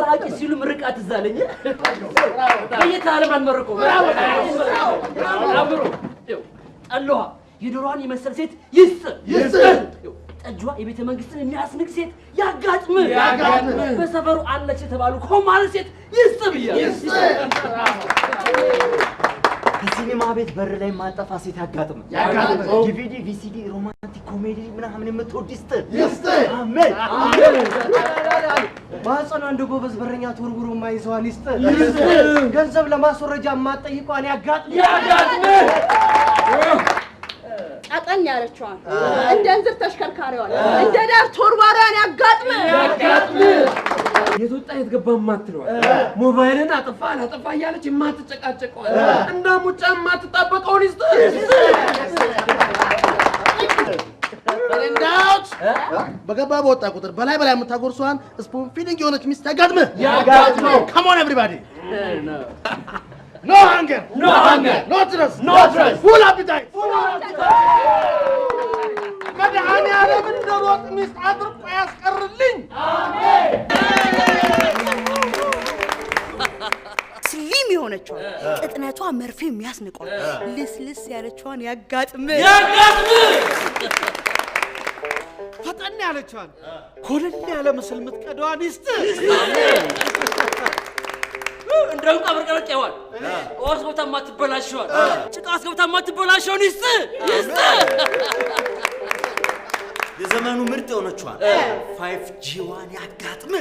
መራቂ ሲሉ ምርቃት እዛለኝ በየታለም አንመርቆ አብሮ ጠሏ የዶሮዋን የመሰል ሴት ይስጥ ጠጇ የቤተ መንግስትን የሚያስንቅ ሴት ያጋጥም በሰፈሩ አለች የተባሉ ኮማል ሴት ይስጥ ከሲኒማ ቤት በር ላይ ማንጠፋ ሴት ያጋጥም ዲቪዲ ቪሲዲ ሮማንቲክ ኮሜዲ ምናምን የምትወድ ይስጥ አሜን ማህፀኗ እንደ ጎበዝ በረኛ ተወርውሮ ማይዘዋን ይስጥ ገንዘብ ለማስወረጃ ማጠይቋን ያጋጥም ቀጠን ያለችዋን እንደ እንዝር ተሽከርካሪዋን እንደ ዳር ተወርዋሪዋን ያጋጥም የትወጣ የትገባ ማትለዋል ሞባይልን አጥፋ አላጥፋ እያለች የማትጨቃጨቀዋል እንደ ሙጫ የማትጣበቀውን ይስጥ እንዳውት በገባ በወጣ ቁጥር በላይ የምታጎርሷን ስፖን ፊሊንግ የሆነች ሚስት ያጋጥም come on everybody no hunger no thirst full appetite መድኃኔ ዓለም እንደሮጥ ሚስት አድርቆ ያስቀርልኝ አሜን ስሊም የሆነችዋን ቅጥነቷ መርፌ የሚያስንቀው ልስልስ ያለችዋን ያጋጥም ፈጠን ያለችዋን ኮለል ያለ ምስል ምትቀደዋን ይስጥ እንደው ቀብርቀርቅ ይዋል ወስቦታ ማትበላሽዋል ጭቃስ ገብታ ማትበላሽውን ይስጥ የዘመኑ ምርጥ የሆነችዋን 5G1 ያጋጥም